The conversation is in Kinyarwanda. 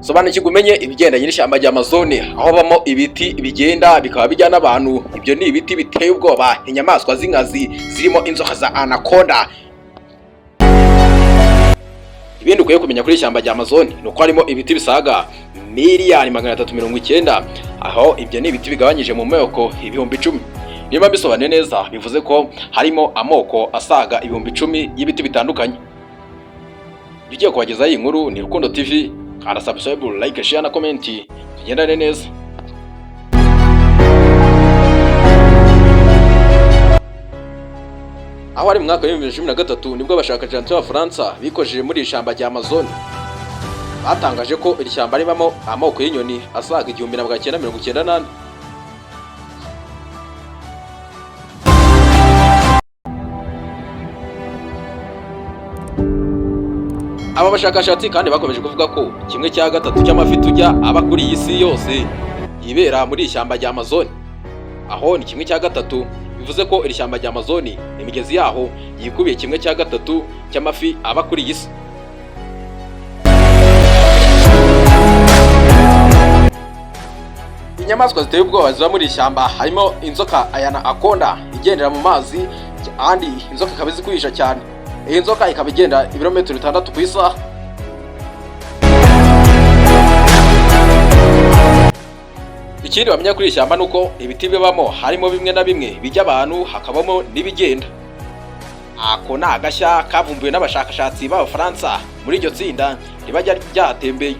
Sobanukirwa umenye ibigendanye n'ishyamba rya Amazone, aho bamo ibiti bigenda bikaba bijyana abantu. Ibyo ni ibiti biteye ubwoba, inyamaswa zinkazi zirimo inzoka za anaconda. Ibindi ukwiye kumenya kuri ishyamba rya Amazone nuko harimo ibiti bisaga miliyari 390, aho ibyo ni ibiti bigabanyije mu moko ibihumbi 10. Niba bisobanuye neza bivuze ko harimo amoko asaga ibihumbi 10 y'ibiti bitandukanye. Tugiye kubagezaho iyi nkuru ni Rukundo TV. Kanda subscribe, like, share na comment. Tugendane neza. Aho ari mu mwaka wa 2013 nibwo abashakashatsi b'Abafaransa bikojeje muri ishyamba rya Amazone. Batangaje ko iri shyamba ribamo amoko y'inyoni asaga 1998. Aba bashakashatsi kandi bakomeje kuvuga ko 1/3 cy'amafi tujya aba kuri iyi si yose yibera muri ishyamba rya Amazone. Aho ni 1/3, bivuze ko iri shyamba rya Amazone imigezi yaho yikubiye 1/3 cy'amafi aba kuri iyi si. Inyamaswa ziteye ubwoba ziba muri ishyamba harimo inzoka anaconda igendera mu mazi, kandi inzoka ikaba izi kwihisha cyane. Iyi nzoka ikaba igenda ibirometero 6 ku isaha. Ikindi bamenya kuri ishyamba nuko ibiti bibamo harimo bimwe na bimwe bijya abantu, hakabamo n'ibigenda. Ako ni agashya kavumbuwe n'abashakashatsi b'Abafaransa muri iryo tsinda ribajya ryatembeye.